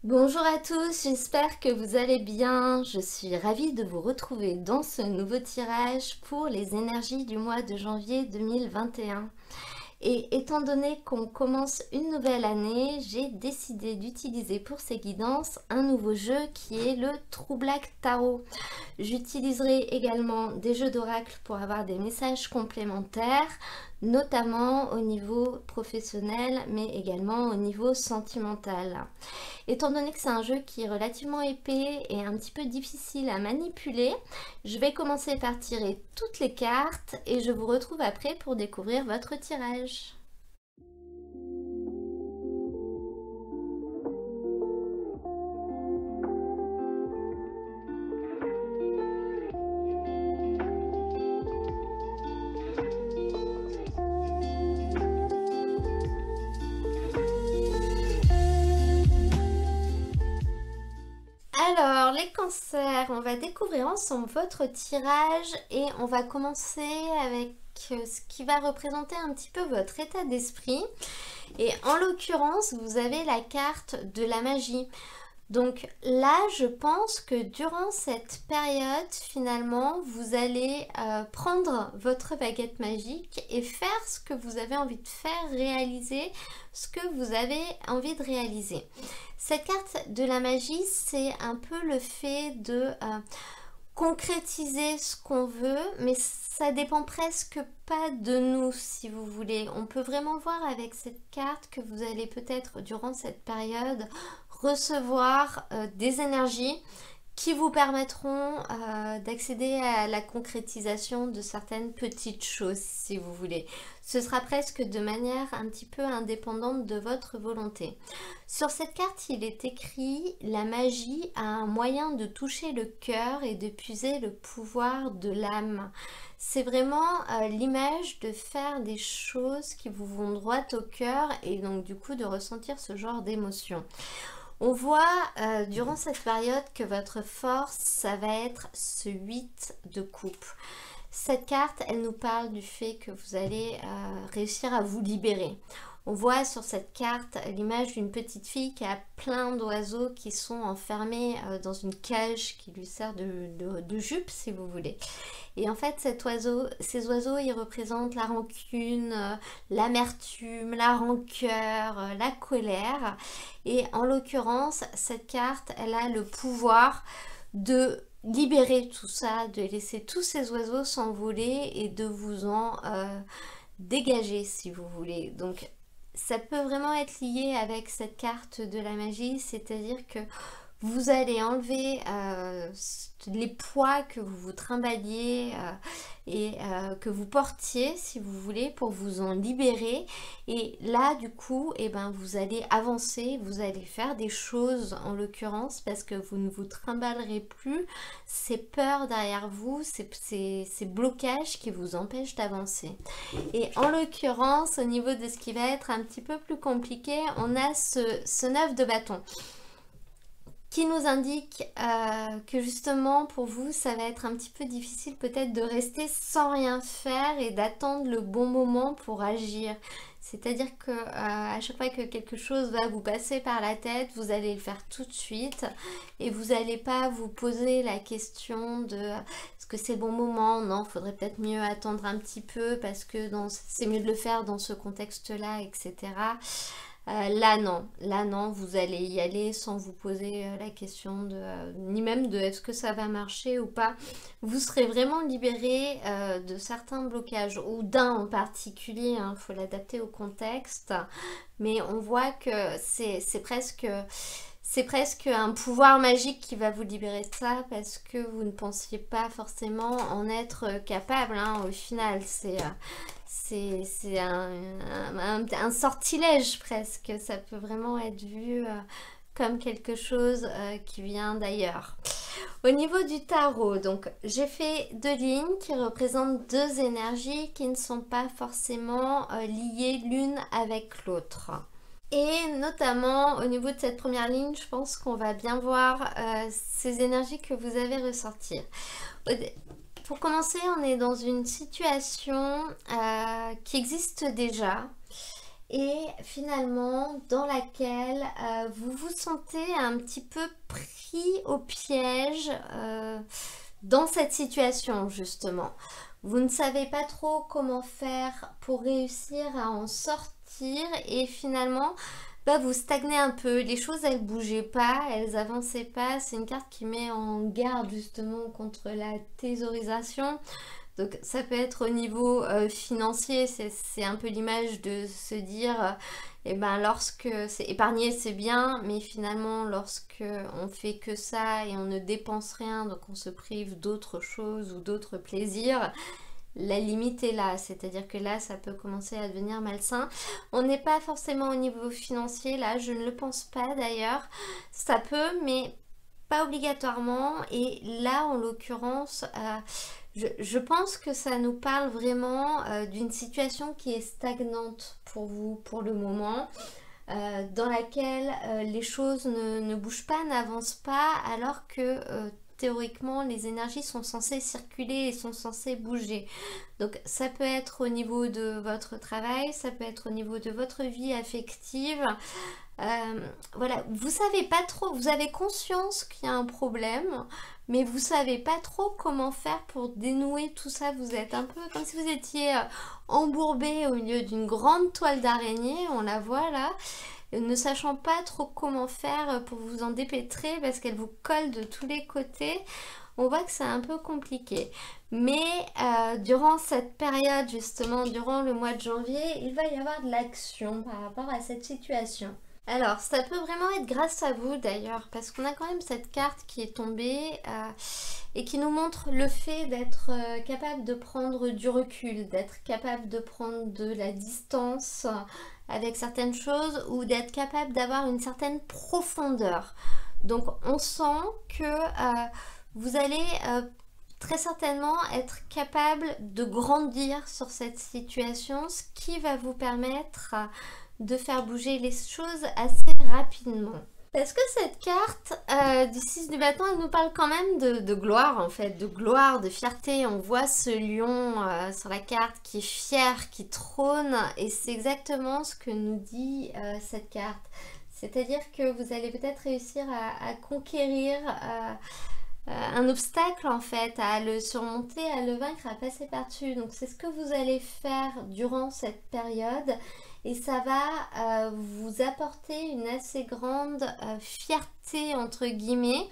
Bonjour à tous, j'espère que vous allez bien. Je suis ravie de vous retrouver dans ce nouveau tirage pour les énergies du mois de janvier 2021. Et étant donné qu'on commence une nouvelle année, j'ai décidé d'utiliser pour ces guidances un nouveau jeu qui est le True Black Tarot. J'utiliserai également des jeux d'oracle pour avoir des messages complémentaires, notamment au niveau professionnel, mais également au niveau sentimental. Étant donné que c'est un jeu qui est relativement épais et un petit peu difficile à manipuler, je vais commencer par tirer toutes les cartes et je vous retrouve après pour découvrir votre tirage. Alors, les cancers, on va découvrir ensemble votre tirage et on va commencer avec ce qui va représenter un petit peu votre état d'esprit. Et en l'occurrence, vous avez la carte de la magie. Donc là, je pense que durant cette période, finalement, vous allez prendre votre baguette magique et faire ce que vous avez envie de faire, réaliser ce que vous avez envie de réaliser. Cette carte de la magie, c'est un peu le fait de concrétiser ce qu'on veut, mais ça dépend presque pas de nous, si vous voulez. On peut vraiment voir avec cette carte que vous allez peut-être, durant cette période, recevoir des énergies qui vous permettront d'accéder à la concrétisation de certaines petites choses, si vous voulez. Ce sera presque de manière un petit peu indépendante de votre volonté. Sur cette carte, il est écrit « La magie a un moyen de toucher le cœur et de puiser le pouvoir de l'âme ». C'est vraiment l'image de faire des choses qui vous vont droit au cœur et donc du coup de ressentir ce genre d'émotion. On voit durant cette période que votre force, ça va être ce 8 de coupe. Cette carte, elle nous parle du fait que vous allez réussir à vous libérer. On voit sur cette carte l'image d'une petite fille qui a plein d'oiseaux qui sont enfermés dans une cage qui lui sert de jupe, si vous voulez. Et en fait, ces oiseaux, ils représentent la rancune, l'amertume, la rancœur, la colère. Et en l'occurrence, cette carte, elle a le pouvoir de libérer tout ça, de laisser tous ces oiseaux s'envoler et de vous en dégager, si vous voulez. Donc, ça peut vraiment être lié avec cette carte de la magie, c'est-à-dire que vous allez enlever les poids que vous vous trimballiez et que vous portiez, si vous voulez, pour vous en libérer. Et là, du coup, eh ben, vous allez avancer, vous allez faire des choses, en l'occurrence, parce que vous ne vous trimballerez plus ces peurs derrière vous, ces blocages qui vous empêchent d'avancer. Et en l'occurrence, au niveau de ce qui va être un petit peu plus compliqué, on a ce 9 de bâton qui nous indique que justement pour vous ça va être un petit peu difficile peut-être de rester sans rien faire et d'attendre le bon moment pour agir. C'est-à-dire que à chaque fois que quelque chose va vous passer par la tête, vous allez le faire tout de suite et vous n'allez pas vous poser la question de est-ce que c'est le bon moment? Non, il faudrait peut-être mieux attendre un petit peu parce que c'est mieux de le faire dans ce contexte-là, etc. Là non, vous allez y aller sans vous poser la question ni même de est-ce que ça va marcher ou pas. Vous serez vraiment libéré de certains blocages ou d'un en particulier, il faut l'adapter au contexte, mais on voit que c'est presque un pouvoir magique qui va vous libérer de ça parce que vous ne pensiez pas forcément en être capable, au final. C'est un sortilège presque, ça peut vraiment être vu comme quelque chose qui vient d'ailleurs. Au niveau du tarot, donc j'ai fait deux lignes qui représentent deux énergies qui ne sont pas forcément liées l'une avec l'autre. Et notamment au niveau de cette première ligne, je pense qu'on va bien voir ces énergies que vous avez ressortir. Pour commencer, on est dans une situation qui existe déjà et finalement dans laquelle vous vous sentez un petit peu pris au piège dans cette situation justement. Vous ne savez pas trop comment faire pour réussir à en sortir et finalement bah, vous stagnez un peu, les choses elles bougeaient pas, elles avançaient pas. C'est une carte qui met en garde justement contre la thésaurisation. Donc ça peut être au niveau financier, c'est un peu l'image de se dire, eh ben lorsque c'est épargner c'est bien, mais finalement lorsque on fait que ça et on ne dépense rien, donc on se prive d'autres choses ou d'autres plaisirs, la limite est là, c'est-à-dire que là ça peut commencer à devenir malsain. On n'est pas forcément au niveau financier là, je ne le pense pas d'ailleurs, ça peut mais pas obligatoirement, et là en l'occurrence je pense que ça nous parle vraiment d'une situation qui est stagnante pour vous pour le moment, dans laquelle les choses ne bougent pas, n'avancent pas, alors que théoriquement les énergies sont censées circuler et sont censées bouger. Donc ça peut être au niveau de votre travail, ça peut être au niveau de votre vie affective. Voilà, vous savez pas trop, vous avez conscience qu'il y a un problème, mais vous savez pas trop comment faire pour dénouer tout ça. Vous êtes un peu comme si vous étiez embourbé au milieu d'une grande toile d'araignée, on la voit là, ne sachant pas trop comment faire pour vous en dépêtrer parce qu'elle vous colle de tous les côtés. On voit que c'est un peu compliqué. Mais durant cette période, justement, durant le mois de janvier, il va y avoir de l'action par rapport à cette situation. Alors, ça peut vraiment être grâce à vous d'ailleurs, parce qu'on a quand même cette carte qui est tombée et qui nous montre le fait d'être capable de prendre du recul, d'être capable de prendre de la distance avec certaines choses, ou d'être capable d'avoir une certaine profondeur. Donc, on sent que vous allez très certainement être capable de grandir sur cette situation, ce qui va vous permettre de faire bouger les choses assez rapidement. Parce que cette carte du 6 du bâton, elle nous parle quand même de gloire en fait, de gloire, de fierté. On voit ce lion sur la carte qui est fier, qui trône, et c'est exactement ce que nous dit cette carte. C'est-à-dire que vous allez peut-être réussir à conquérir un obstacle en fait, à le surmonter, à le vaincre, à passer par-dessus. Donc c'est ce que vous allez faire durant cette période. Et ça va vous apporter une assez grande fierté, entre guillemets,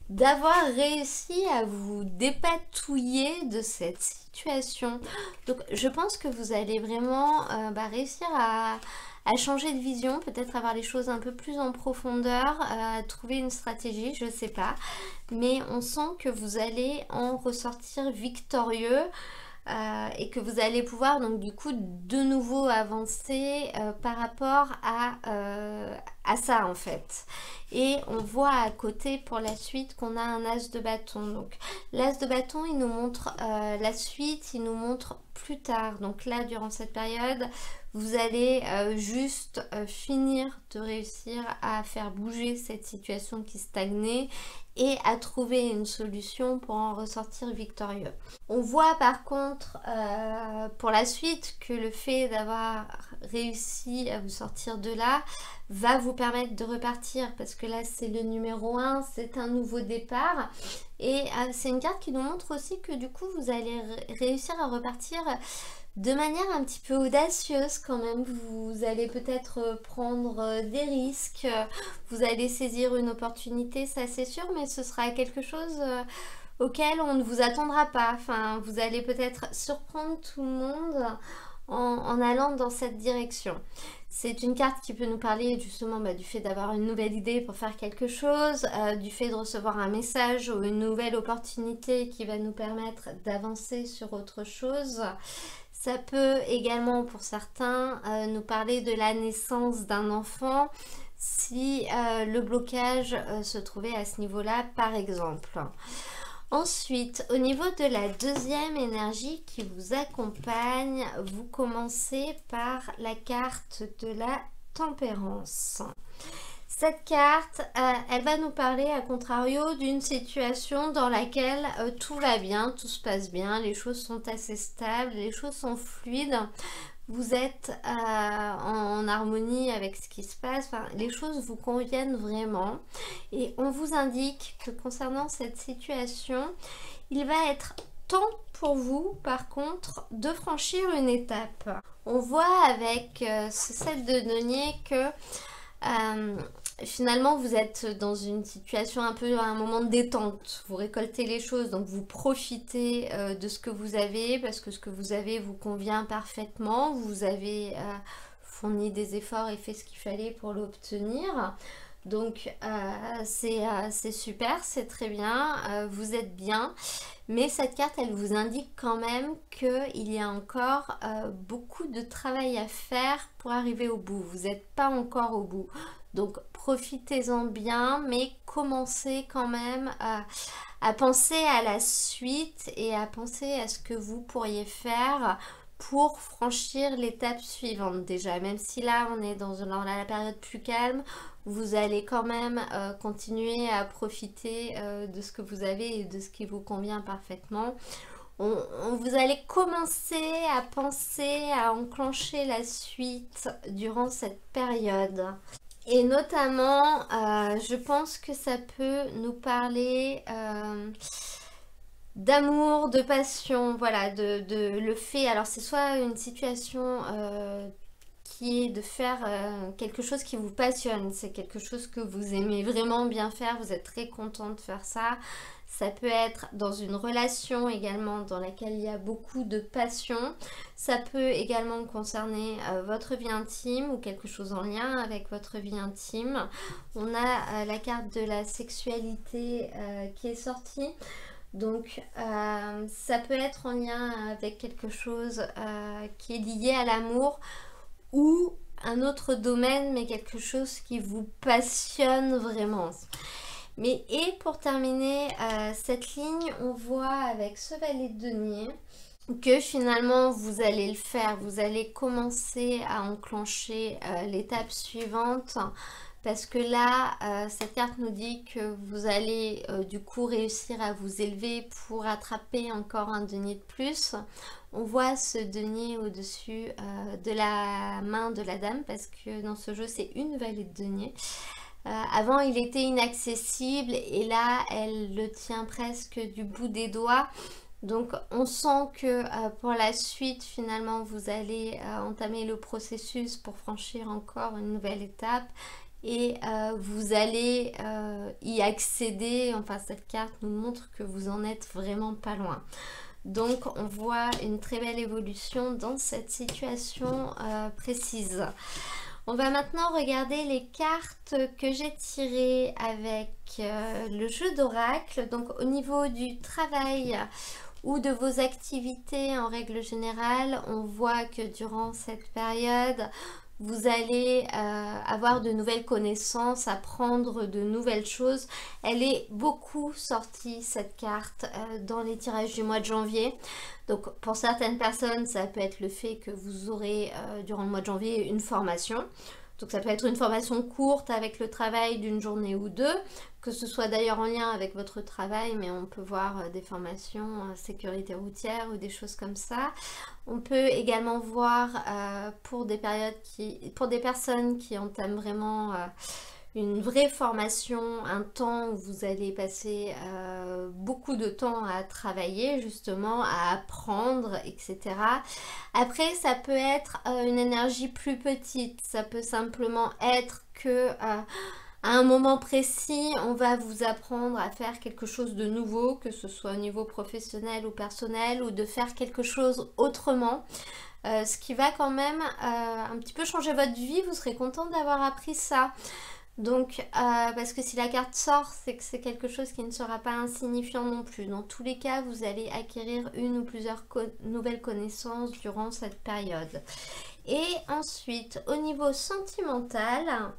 d'avoir réussi à vous dépatouiller de cette situation. Donc je pense que vous allez vraiment réussir à changer de vision, peut-être avoir les choses un peu plus en profondeur, trouver une stratégie, je sais pas. Mais on sent que vous allez en ressortir victorieux. Et que vous allez pouvoir donc du coup de nouveau avancer par rapport à ça en fait. Et on voit à côté pour la suite qu'on a un as de bâton. Donc l'as de bâton il nous montre la suite, il nous montre plus tard. Donc là durant cette période vous allez juste finir de réussir à faire bouger cette situation qui stagnait et à trouver une solution pour en ressortir victorieux. On voit par contre pour la suite que le fait d'avoir réussi à vous sortir de là va vous permettre de repartir, parce que là c'est le numéro 1, c'est un nouveau départ, et c'est une carte qui nous montre aussi que du coup vous allez réussir à repartir de manière un petit peu audacieuse quand même. Vous allez peut-être prendre des risques, vous allez saisir une opportunité, ça c'est sûr, mais ce sera quelque chose auquel on ne vous attendra pas. Enfin, vous allez peut-être surprendre tout le monde en allant dans cette direction. C'est une carte qui peut nous parler justement du fait d'avoir une nouvelle idée pour faire quelque chose, du fait de recevoir un message ou une nouvelle opportunité qui va nous permettre d'avancer sur autre chose. Ça peut également pour certains nous parler de la naissance d'un enfant si le blocage se trouvait à ce niveau-là par exemple. Ensuite, au niveau de la deuxième énergie qui vous accompagne, vous commencez par la carte de la tempérance. Cette carte, elle va nous parler à contrario d'une situation dans laquelle tout va bien, tout se passe bien, les choses sont assez stables, les choses sont fluides. vous êtes en harmonie avec ce qui se passe, enfin, les choses vous conviennent vraiment. Et on vous indique que concernant cette situation, il va être temps pour vous, par contre, de franchir une étape. On voit avec ce 7 de denier que finalement vous êtes dans une situation un peu à un moment de détente, vous récoltez les choses, donc vous profitez de ce que vous avez parce que ce que vous avez vous convient parfaitement, vous avez fourni des efforts et fait ce qu'il fallait pour l'obtenir. Donc c'est super, c'est très bien, vous êtes bien. Mais cette carte, elle vous indique quand même qu'il y a encore beaucoup de travail à faire pour arriver au bout. Vous n'êtes pas encore au bout. Donc profitez-en bien, mais commencez quand même à penser à la suite et à penser à ce que vous pourriez faire pour franchir l'étape suivante déjà. Même si là, on est dans la période plus calme, vous allez quand même continuer à profiter de ce que vous avez et de ce qui vous convient parfaitement. Vous allez commencer à penser à enclencher la suite durant cette période. Et notamment, je pense que ça peut nous parler d'amour, de passion, voilà, de le fait. Alors c'est soit une situation qui est de faire quelque chose qui vous passionne, c'est quelque chose que vous aimez vraiment bien faire, vous êtes très content de faire ça. Ça peut être dans une relation également dans laquelle il y a beaucoup de passion. Ça peut également concerner votre vie intime ou quelque chose en lien avec votre vie intime. On a la carte de la sexualité qui est sortie. Donc ça peut être en lien avec quelque chose qui est lié à l'amour ou un autre domaine, mais quelque chose qui vous passionne vraiment. Mais et pour terminer cette ligne, on voit avec ce valet de denier que finalement vous allez le faire, vous allez commencer à enclencher l'étape suivante parce que là cette carte nous dit que vous allez du coup réussir à vous élever pour attraper encore un denier de plus. On voit ce denier au-dessus de la main de la dame parce que dans ce jeu c'est une valet de denier. Avant il était inaccessible et là elle le tient presque du bout des doigts. Donc on sent que pour la suite finalement vous allez entamer le processus pour franchir encore une nouvelle étape et vous allez y accéder. Enfin cette carte nous montre que vous en êtes vraiment pas loin. Donc on voit une très belle évolution dans cette situation précise. On va maintenant regarder les cartes que j'ai tirées avec le jeu d'oracle. Donc au niveau du travail ou de vos activités en règle générale, on voit que durant cette période, vous allez avoir de nouvelles connaissances, apprendre de nouvelles choses. Elle est beaucoup sortie cette carte dans les tirages du mois de janvier. Donc pour certaines personnes, ça peut être le fait que vous aurez durant le mois de janvier une formation. Donc ça peut être une formation courte avec le travail d'une journée ou deux, que ce soit d'ailleurs en lien avec votre travail, mais on peut voir des formations sécurité routière ou des choses comme ça. On peut également voir pour des personnes qui entament vraiment une vraie formation, un temps où vous allez passer beaucoup de temps à travailler justement, à apprendre, etc. Après, ça peut être une énergie plus petite, ça peut simplement être que à un moment précis, on va vous apprendre à faire quelque chose de nouveau, que ce soit au niveau professionnel ou personnel, ou de faire quelque chose autrement. Ce qui va quand même un petit peu changer votre vie, vous serez content d'avoir appris ça. Donc, parce que si la carte sort, c'est que c'est quelque chose qui ne sera pas insignifiant non plus. Dans tous les cas, vous allez acquérir une ou plusieurs nouvelles connaissances durant cette période. Et ensuite, au niveau sentimental,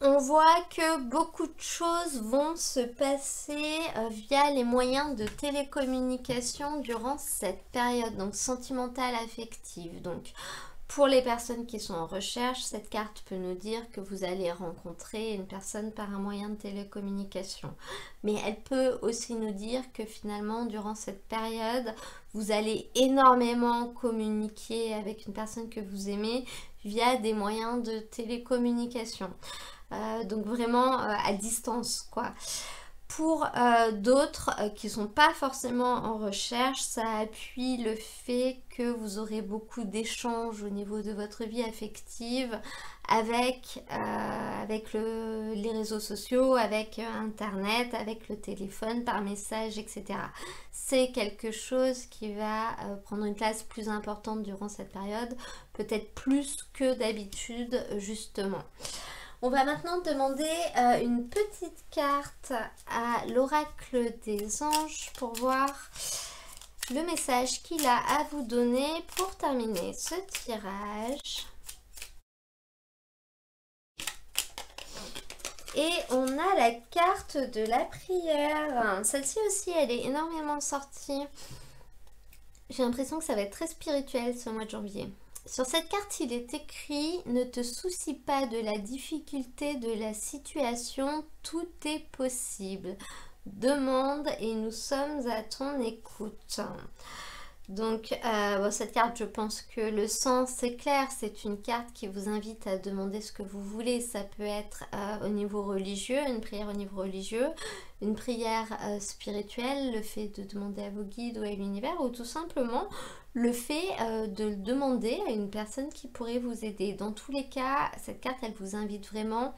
on voit que beaucoup de choses vont se passer via les moyens de télécommunication durant cette période, donc sentimentale, affective. Donc, Pour les personnes qui sont en recherche, cette carte peut nous dire que vous allez rencontrer une personne par un moyen de télécommunication. Mais elle peut aussi nous dire que finalement, durant cette période, vous allez énormément communiquer avec une personne que vous aimez via des moyens de télécommunication. Donc vraiment à distance, quoi. Pour d'autres qui ne sont pas forcément en recherche, ça appuie le fait que vous aurez beaucoup d'échanges au niveau de votre vie affective avec les réseaux sociaux, avec Internet, avec le téléphone, par message, etc. C'est quelque chose qui va prendre une place plus importante durant cette période, peut-être plus que d'habitude, justement. On va maintenant demander une petite carte à l'oracle des anges pour voir le message qu'il a à vous donner pour terminer ce tirage. Et on a la carte de la prière. Celle-ci aussi, elle est énormément sortie. J'ai l'impression que ça va être très spirituel ce mois de janvier. Sur cette carte, il est écrit « Ne te soucie pas de la difficulté de la situation, tout est possible. Demande et nous sommes à ton écoute. » Donc, cette carte, je pense que le sens est clair. C'est une carte qui vous invite à demander ce que vous voulez. Ça peut être au niveau religieux, une prière au niveau religieux, une prière spirituelle, le fait de demander à vos guides ou à l'univers, ou tout simplement le fait de demander à une personne qui pourrait vous aider. Dans tous les cas, cette carte, elle vous invite vraiment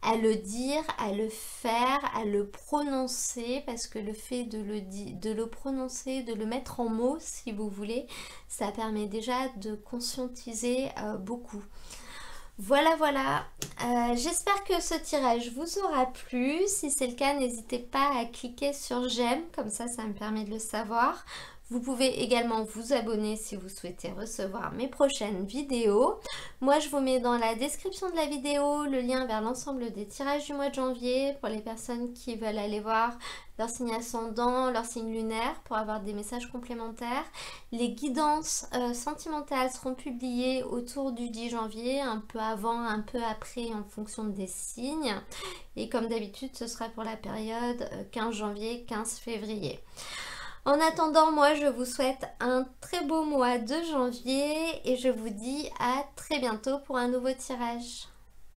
à le dire, à le faire, à le prononcer, parce que le fait de le prononcer, de le mettre en mots, si vous voulez, ça permet déjà de conscientiser beaucoup. Voilà, voilà. J'espère que ce tirage vous aura plu. Si c'est le cas, n'hésitez pas à cliquer sur j'aime, comme ça me permet de le savoir. Vous pouvez également vous abonner si vous souhaitez recevoir mes prochaines vidéos. Moi, je vous mets dans la description de la vidéo le lien vers l'ensemble des tirages du mois de janvier pour les personnes qui veulent aller voir leur signe ascendant, leur signe lunaire pour avoir des messages complémentaires. Les guidances sentimentales seront publiées autour du 10 janvier, un peu avant, un peu après en fonction des signes. Et comme d'habitude, ce sera pour la période 15 janvier, 15 février. En attendant, moi je vous souhaite un très beau mois de janvier et je vous dis à très bientôt pour un nouveau tirage.